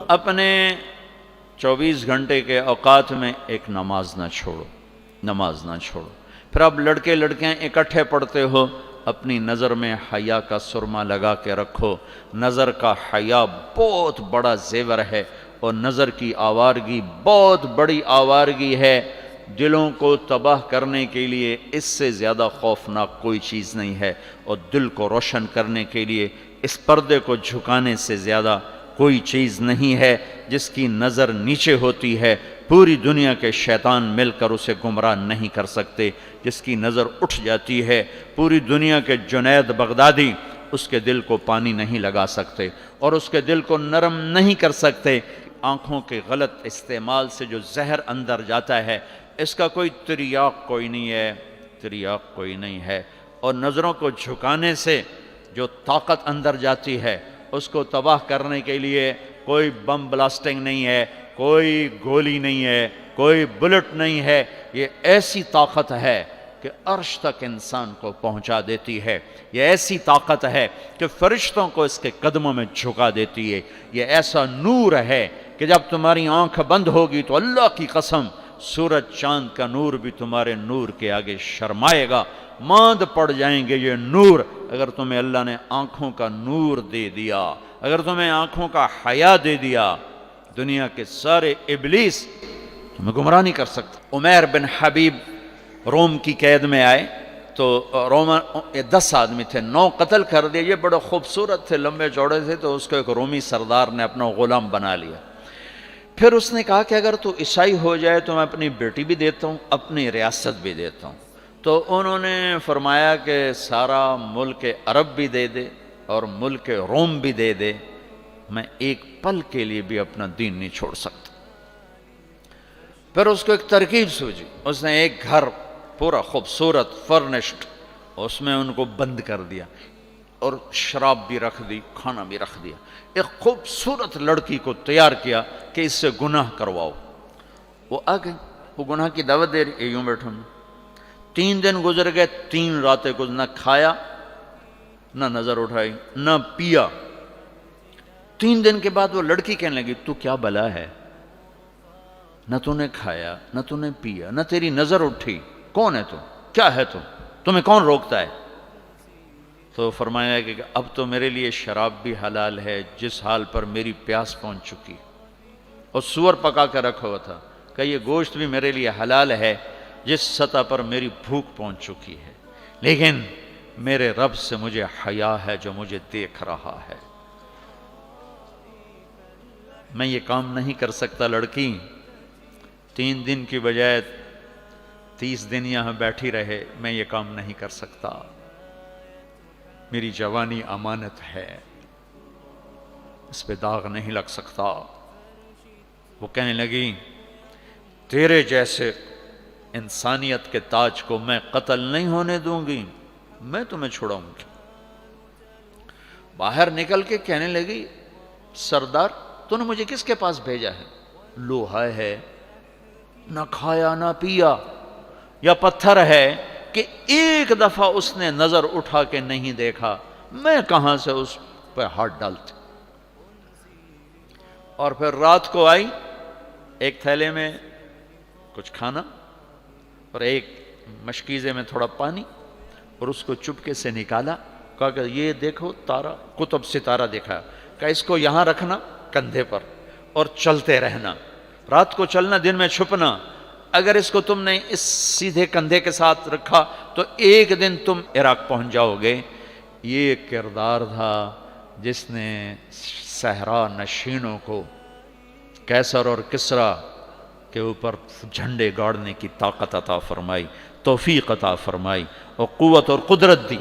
اپنے 24 گھنٹے کے اوقات میں ایک نماز نہ چھوڑو. پھر اب لڑکے لڑکیاں اکٹھے پڑھتے ہو، اپنی نظر میں حیا کا سرما لگا کے رکھو. نظر کا حیا بہت بڑا زیور ہے، اور نظر کی آوارگی بہت بڑی آوارگی ہے. دلوں کو تباہ کرنے کے لیے اس سے زیادہ خوفناک کوئی چیز نہیں ہے، اور دل کو روشن کرنے کے لیے اس پردے کو جھکانے سے زیادہ کوئی چیز نہیں ہے. جس کی نظر نیچے ہوتی ہے پوری دنیا کے شیطان مل کر اسے گمراہ نہیں کر سکتے. جس کی نظر اٹھ جاتی ہے پوری دنیا کے جنید بغدادی اس کے دل کو پانی نہیں لگا سکتے اور اس کے دل کو نرم نہیں کر سکتے. آنکھوں کے غلط استعمال سے جو زہر اندر جاتا ہے اس کا کوئی تریاق کوئی نہیں ہے. اور نظروں کو جھکانے سے جو طاقت اندر جاتی ہے اس کو تباہ کرنے کے لیے کوئی بم بلاسٹنگ نہیں ہے، کوئی گولی نہیں ہے، کوئی بلٹ نہیں ہے. یہ ایسی طاقت ہے کہ عرش تک انسان کو پہنچا دیتی ہے. یہ ایسی طاقت ہے کہ فرشتوں کو اس کے قدموں میں جھکا دیتی ہے. یہ ایسا نور ہے کہ جب تمہاری آنکھ بند ہوگی تو اللہ کی قسم سورج چاند کا نور بھی تمہارے نور کے آگے شرمائے گا، ماند پڑ جائیں گے یہ نور. اگر تمہیں اللہ نے آنکھوں کا نور دے دیا، اگر تمہیں آنکھوں کا حیا دے دیا، دنیا کے سارے ابلیس تمہیں گمراہ نہیں کر سکتے. عمیر بن حبیب روم کی قید میں آئے تو روما 10 آدمی تھے، 9 قتل کر دیے. یہ بڑے خوبصورت تھے، لمبے چوڑے تھے، تو اس کو ایک رومی سردار نے اپنا غلام بنا لیا. پھر اس نے کہا کہ اگر تو عیسائی ہو جائے تو میں اپنی بیٹی بھی دیتا ہوں، اپنی ریاست بھی دیتا ہوں. تو انہوں نے فرمایا کہ سارا ملک عرب بھی دے دے اور ملک روم بھی دے دے، میں ایک پل کے لیے بھی اپنا دین نہیں چھوڑ سکتا. پھر اس کو ایک ترکیب سوچی. اس نے ایک گھر پورا خوبصورت فرنشڈ، اس میں ان کو بند کر دیا اور شراب بھی رکھ دی، کھانا بھی رکھ دیا. ایک خوبصورت لڑکی کو تیار کیا کہ اس سے گناہ کرواؤ. وہ آ گئی، وہ گناہ کی دعوت دے رہی. یوں بیٹھو. 3 دن گزر گئے، 3 راتیں کچھ نہ کھایا، نہ نظر اٹھائی، نہ پیا. 3 دن کے بعد وہ لڑکی کہنے لگی تو کیا بلا ہے، نہ تو نے کھایا نہ تو نے پیا نہ تیری نظر اٹھی، کون ہے تو، کیا ہے تو، تمہیں کون روکتا ہے؟ تو فرمایا کہ اب تو میرے لیے شراب بھی حلال ہے جس حال پر میری پیاس پہنچ چکی، اور سور پکا کے رکھا ہوا تھا کہ یہ گوشت بھی میرے لیے حلال ہے جس سطح پر میری بھوک پہنچ چکی ہے، لیکن میرے رب سے مجھے حیا ہے جو مجھے دیکھ رہا ہے. میں یہ کام نہیں کر سکتا. لڑکی 3 دن کی بجائے 30 دن یہاں بیٹھی رہے، میں یہ کام نہیں کر سکتا. میری جوانی امانت ہے، اس پہ داغ نہیں لگ سکتا. وہ کہنے لگی تیرے جیسے انسانیت کے تاج کو میں قتل نہیں ہونے دوں گی، میں تمہیں چھڑاؤں گی. باہر نکل کے کہنے لگی سردار تو نے مجھے کس کے پاس بھیجا ہے؟ لوہا ہے، نہ کھایا نہ پیا، یا پتھر ہے کہ ایک دفعہ اس نے نظر اٹھا کے نہیں دیکھا، میں کہاں سے اس پہ ہاتھ ڈالتی. اور پھر رات کو آئی، ایک تھیلے میں کچھ کھانا اور ایک مشکیزے میں تھوڑا پانی، اور اس کو چپکے سے نکالا. کہا کہ یہ دیکھو تارا، قطب ستارہ دیکھا، کہ اس کو یہاں رکھنا کندھے پر اور چلتے رہنا، رات کو چلنا دن میں چھپنا. اگر اس کو تم نے اس سیدھے کندھے کے ساتھ رکھا تو ایک دن تم عراق پہنچ جاؤ گے. یہ کردار تھا جس نے صحرا نشینوں کو کیسر اور کسرا کے اوپر جھنڈے گاڑنے کی طاقت عطا فرمائی، توفیق عطا فرمائی اور قوت اور قدرت دی.